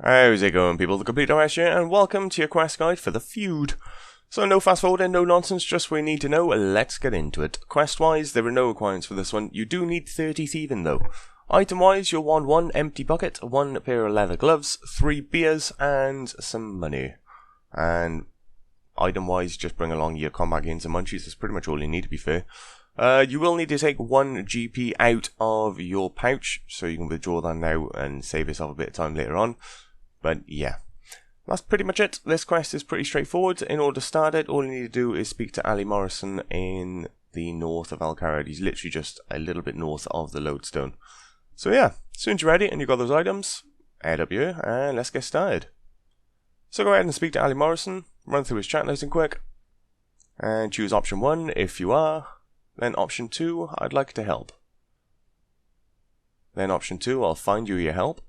How's it going, people? TheCompleteRS here, and welcome to your quest guide for the Feud. So no fast forwarding, no nonsense, just what you need to know. Let's get into it. Quest-wise, there are no requirements for this one. You do need 30 thieving though. Item-wise, you'll want 1 empty bucket, 1 pair of leather gloves, 3 beers, and some money. And item-wise, just bring along your combat gains and munchies. That's pretty much all you need, to be fair. You will need to take 1 GP out of your pouch, so you can withdraw that now and save yourself a bit of time later on. But yeah, that's pretty much it. This quest is pretty straightforward. In order to start it, all you need to do is speak to Ali Morrison in the north of Al-Kharad. He's literally just a little bit north of the lodestone. So yeah, as soon as you're ready and you've got those items, head up here and let's get started. So go ahead and speak to Ali Morrison, run through his chat nice and quick, and choose option 1 if you are, then option 2, I'd like to help. Then option 2, I'll find you your help.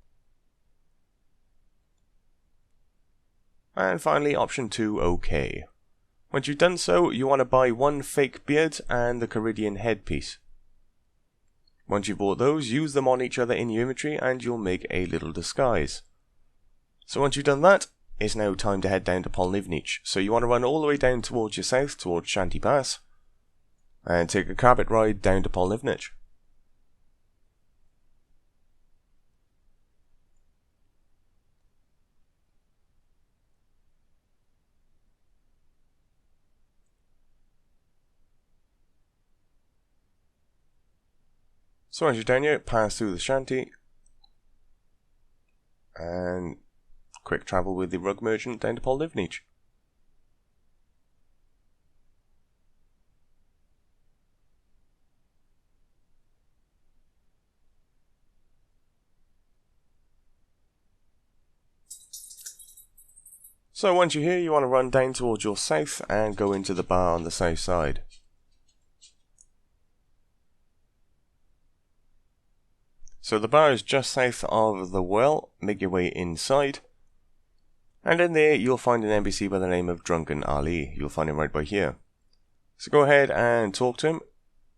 And finally, option 2, OK. Once you've done so, you want to buy 1 fake beard and the karidian headpiece. Once you've bought those, use them on each other in your inventory and you'll make a little disguise. So once you've done that, it's now time to head down to Polnivnich. So you want to run all the way down towards your south, towards Shanty Pass, and take a carpet ride down to Polnivnich. So once you're down here, pass through the shanty, and quick travel with the rug merchant down to Polnivnich. So once you're here, you want to run down towards your south and go into the bar on the south side. So the bar is just south of the well. Make your way inside, and in there you'll find an NPC by the name of Drunken Ali. You'll find him right by here. So go ahead and talk to him.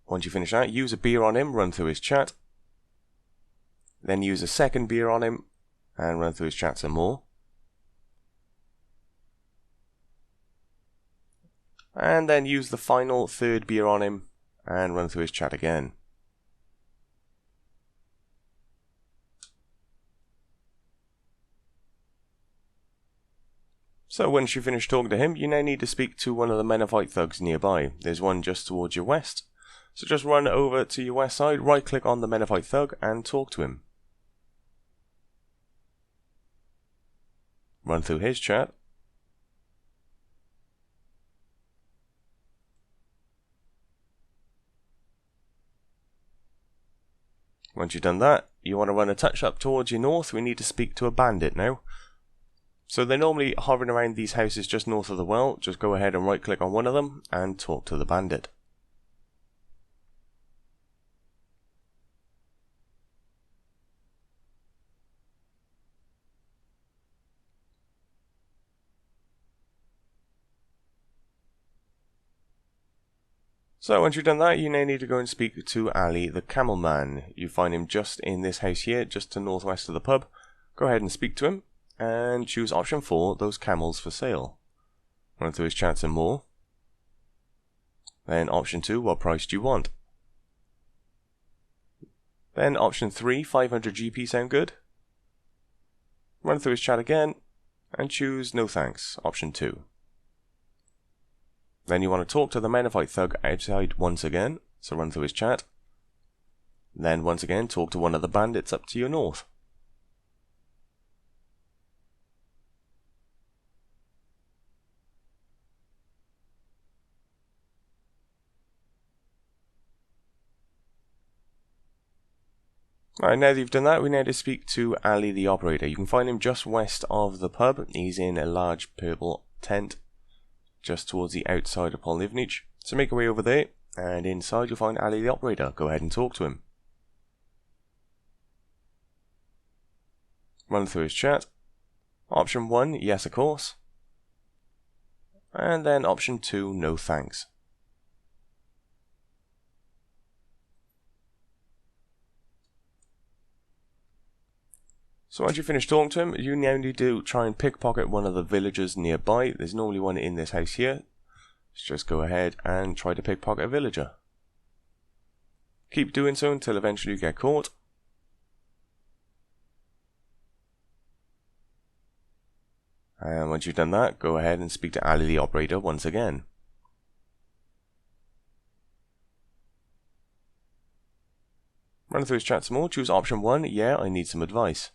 Once you finish that, use a beer on him, run through his chat. Then use a second beer on him and run through his chat some more. And then use the final third beer on him and run through his chat again. So once you finish talking to him, you now need to speak to one of the Menavite thugs nearby. There's one just towards your west. So just run over to your west side, right click on the Menavite thug and talk to him. Run through his chat. Once you've done that, you want to run a touch up towards your north. We need to speak to a bandit now. So they're normally hovering around these houses just north of the well. Just go ahead and right click on one of them and talk to the bandit. So once you've done that, you now need to go and speak to Ali the Camel Man. You find him just in this house here, just to northwest of the pub. Go ahead and speak to him and choose option 4, those camels for sale. Run through his chat some more. Then option 2, what price do you want? Then option 3, 500 GP sound good? Run through his chat again and choose no thanks, option 2. Then you want to talk to the Menavite thug outside once again, so run through his chat. Then once again talk to one of the bandits up to your north. Alright, now that you've done that, we need to speak to Ali the operator. You can find him just west of the pub. He's in a large purple tent just towards the outside of Polnivnich. So make your way over there, and inside you'll find Ali the operator. Go ahead and talk to him. Run through his chat. Option 1, yes of course. And then option 2, no thanks. So once you finish talking to him, you now need to try and pickpocket one of the villagers nearby. There's normally one in this house here. Let's just go ahead and try to pickpocket a villager. Keep doing so until eventually you get caught. And once you've done that, go ahead and speak to Ali the operator once again. Run through his chat some more, choose option 1, yeah, I need some advice.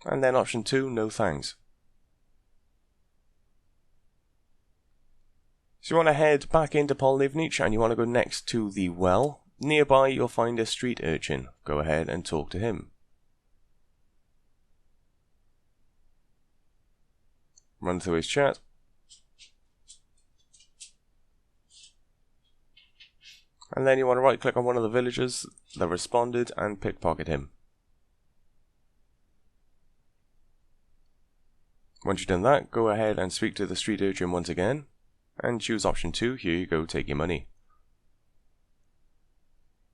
And then option 2, no thanks. So you want to head back into Polnivnich and you want to go next to the well. Nearby you'll find a street urchin. Go ahead and talk to him. Run through his chat. And then you want to right click on one of the villagers that responded and pickpocket him. Once you've done that, go ahead and speak to the street urchin once again. And choose option 2, here you go, take your money.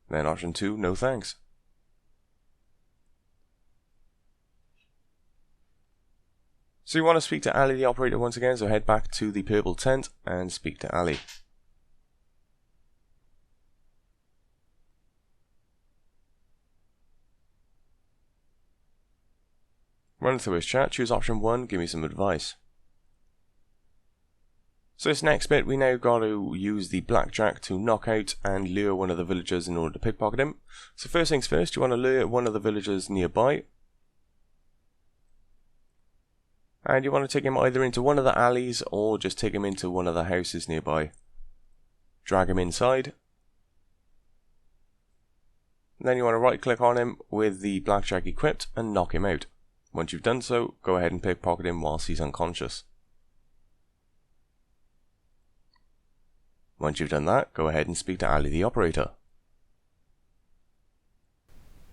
Then option 2, no thanks. So you want to speak to Ali the operator once again, so head back to the purple tent and speak to Ali. Run through his chat, choose option 1, give me some advice. So this next bit, we now got to use the blackjack to knock out and lure one of the villagers in order to pickpocket him. So first things first, you want to lure one of the villagers nearby. And you want to take him either into one of the alleys or just take him into one of the houses nearby. Drag him inside. And then you want to right click on him with the blackjack equipped and knock him out. Once you've done so, go ahead and pickpocket him whilst he's unconscious. Once you've done that, go ahead and speak to Ali the operator.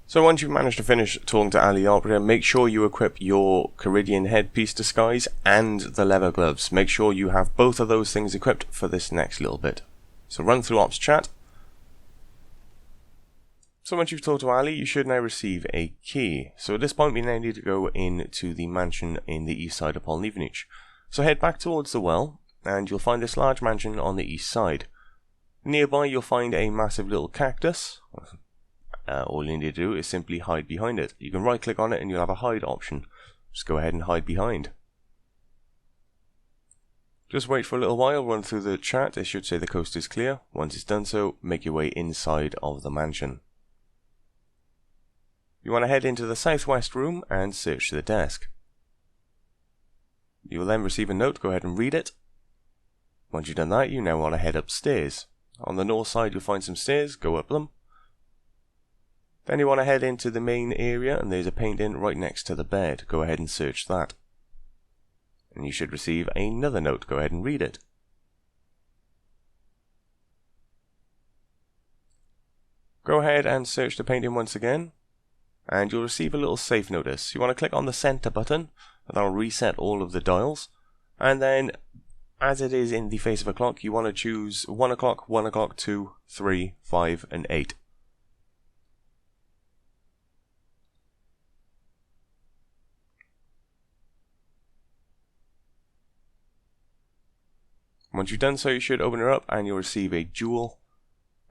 So once you've managed to finish talking to Ali the operator, make sure you equip your karidian headpiece disguise and the leather gloves. Make sure you have both of those things equipped for this next little bit. So run through ops chat. So once you've talked to Ali, you should now receive a key. So at this point we now need to go into the mansion in the east side of Polnivnich. So head back towards the well, and you'll find this large mansion on the east side. Nearby you'll find a massive little cactus. All you need to do is simply hide behind it. You can right click on it and you'll have a hide option. Just go ahead and hide behind. Just wait for a little while, run through the chat, it should say the coast is clear. Once it's done so, make your way inside of the mansion. You want to head into the southwest room and search the desk. You will then receive a note, go ahead and read it. Once you've done that, you now want to head upstairs. On the north side you'll find some stairs, go up them. Then you want to head into the main area and there's a painting right next to the bed. Go ahead and search that. And you should receive another note. Go ahead and read it. Go ahead and search the painting once again. And you'll receive a little safe notice. You want to click on the center button. And that'll reset all of the dials. And then, as it is in the face of a clock, you want to choose 1 o'clock, 1 o'clock, 2, 3, 5 and 8. Once you've done so, you should open her up and you'll receive a jewel.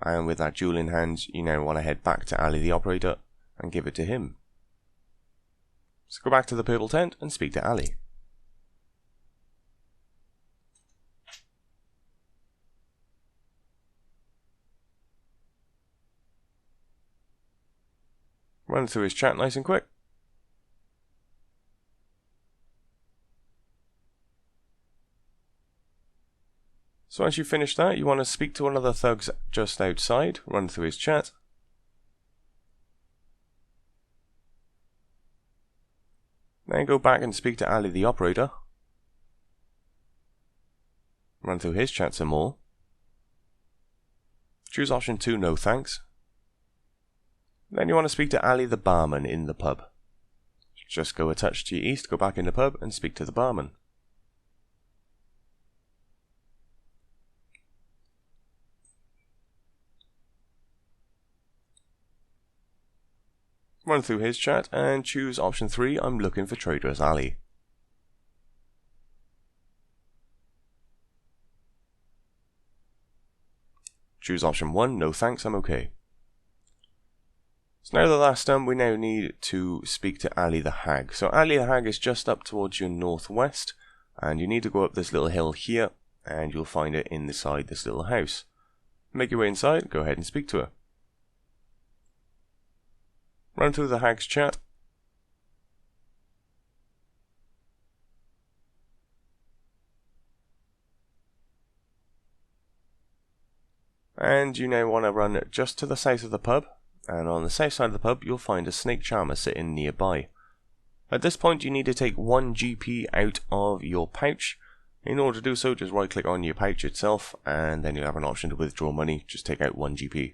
And with that jewel in hand, you now want to head back to Ali the operator and give it to him. So go back to the purple tent and speak to Ali. Run through his chat nice and quick. So once you've finished that, you want to speak to one of the thugs just outside, run through his chat. Then go back and speak to Ali the operator. Run through his chat some more. Choose option 2, no thanks. Then you want to speak to Ali the barman in the pub. Just go a touch to your east, go back in the pub and speak to the barman. Run through his chat and choose option 3, I'm looking for Traitorous Alley. Choose option 1, no thanks, I'm okay. So now that that's done, we now need to speak to Ali the Hag. So Ali the Hag is just up towards your northwest, and you need to go up this little hill here, and you'll find it inside this little house. Make your way inside, go ahead and speak to her. Run through the Hag's chat. And you now want to run just to the south of the pub, and on the south side of the pub you'll find a snake charmer sitting nearby. At this point you need to take 1 GP out of your pouch. In order to do so, just right click on your pouch itself, and then you'll have an option to withdraw money. Just take out 1 GP.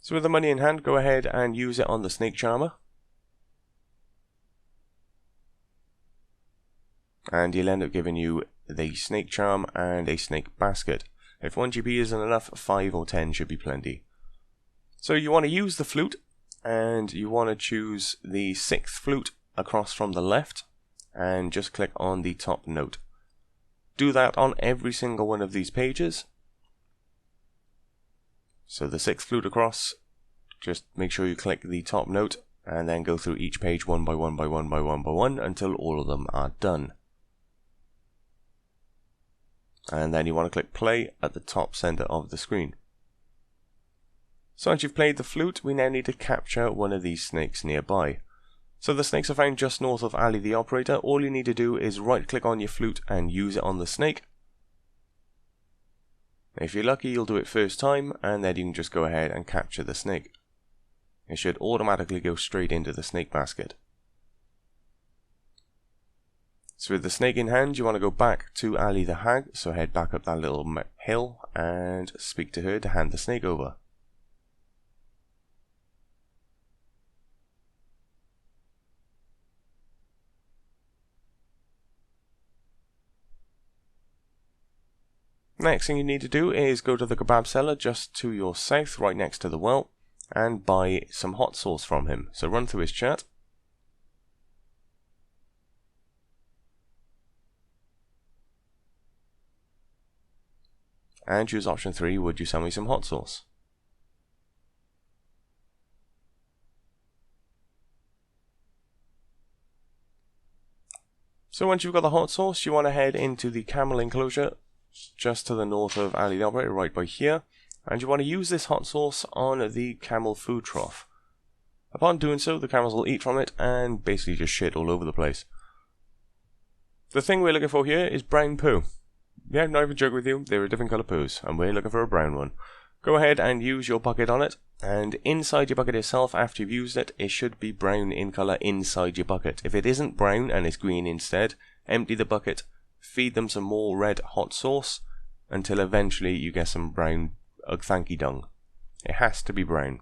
So with the money in hand, go ahead and use it on the snake charmer. And he'll end up giving you the snake charm and a snake basket. If 1 GP isn't enough, 5 or 10 should be plenty. So you want to use the flute, and you want to choose the 6th flute across from the left, and just click on the top note. Do that on every single one of these pages. So the 6th flute across, just make sure you click the top note, and then go through each page one by one by one by one by one until all of them are done. And then you want to click play at the top center of the screen. So once you've played the flute, we now need to capture one of these snakes nearby. So the snakes are found just north of Ali the Operator. All you need to do is right click on your flute and use it on the snake. If you're lucky, you'll do it first time, and then you can just go ahead and capture the snake. It should automatically go straight into the snake basket. So with the snake in hand, you want to go back to Ali the Hag, so head back up that little hill and speak to her to hand the snake over. Next thing you need to do is go to the kebab seller just to your south, right next to the well, and buy some hot sauce from him. So run through his chat. And choose option 3, would you sell me some hot sauce? So once you've got the hot sauce, you want to head into the camel enclosure just to the north of Ali the Operator, right by here, and you want to use this hot sauce on the camel food trough. Upon doing so, the camels will eat from it and basically just shit all over the place. The thing we're looking for here is brown poo. Yeah, not even joking with you, they're a different colour poos, and we're looking for a brown one. Go ahead and use your bucket on it, and inside your bucket itself, after you've used it, it should be brown in colour inside your bucket. If it isn't brown and it's green instead, empty the bucket, feed them some more red hot sauce, until eventually you get some brown thanky dung. It has to be brown.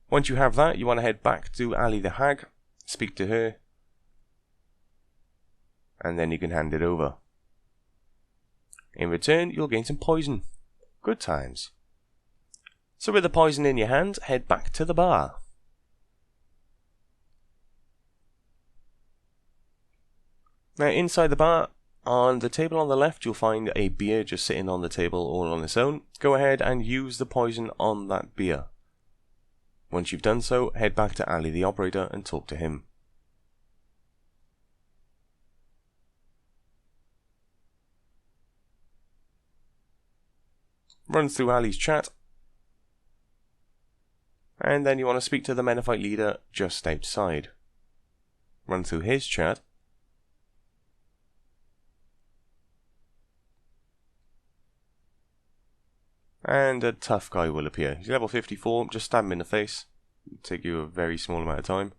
Once you have that, you want to head back to Ali the Hag, speak to her, and then you can hand it over. In return, you'll gain some poison. Good times. So with the poison in your hand, head back to the bar. Now inside the bar, on the table on the left, you'll find a beer just sitting on the table all on its own. Go ahead and use the poison on that beer. Once you've done so, head back to Ali the Operator and talk to him. Run through Ali's chat, and then you want to speak to the Menophyte leader just outside. Run through his chat, and a tough guy will appear. He's level 54, just stab him in the face. It'll take you a very small amount of time.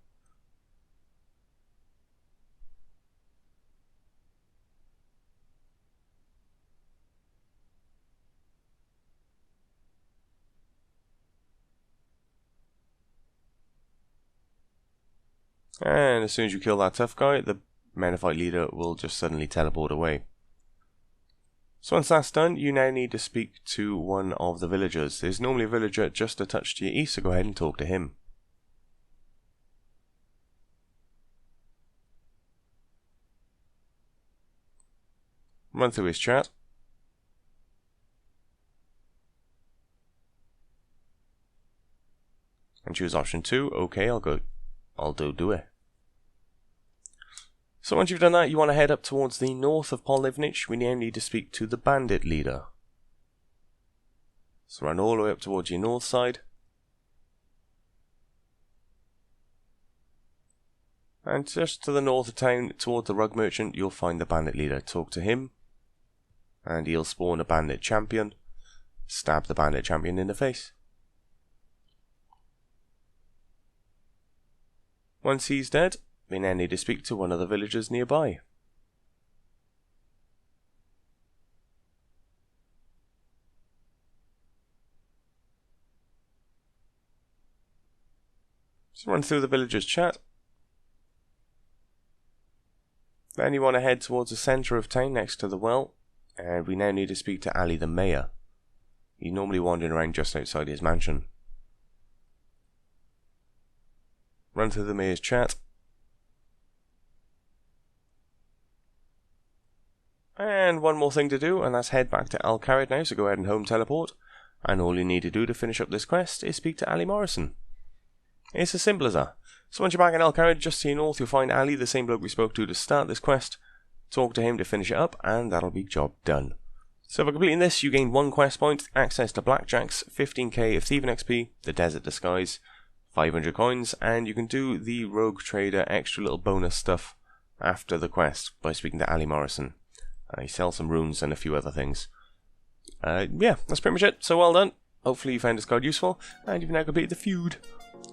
And as soon as you kill that tough guy, the Menifite leader will just suddenly teleport away. So once that's done, you now need to speak to one of the villagers. There's normally a villager just a touch to your east, so go ahead and talk to him. Run through his chat. And choose option 2. Okay, I'll do it. So once you've done that, you want to head up towards the north of Polnivnich. We now need to speak to the bandit leader. So run all the way up towards your north side. And just to the north of town, toward the rug merchant, you'll find the bandit leader. Talk to him. And he'll spawn a bandit champion. Stab the bandit champion in the face. Once he's dead, we now need to speak to one of the villagers nearby. So run through the villagers' chat. Then you want to head towards the centre of town next to the well. And we now need to speak to Ali the mayor. He's normally wandering around just outside his mansion. Run through the mayor's chat. And one more thing to do, and that's head back to Al-Kharid now, so go ahead and home teleport. And all you need to do to finish up this quest is speak to Ali Morrison. It's as simple as that. So once you're back in Al-Kharid, just to your north, you'll find Ali, the same bloke we spoke to start this quest. Talk to him to finish it up, and that'll be job done. So for completing this, you gain 1 quest point, access to Blackjacks, 15k of Thieving XP, the Desert Disguise, 500 coins, and you can do the Rogue Trader extra little bonus stuff after the quest by speaking to Ali Morrison. He sells some runes and a few other things. Yeah, that's pretty much it. So well done. Hopefully you found this guide useful, and you've now completed the feud.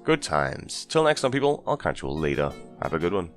Good times. Till next time, people, I'll catch you all later. Have a good one.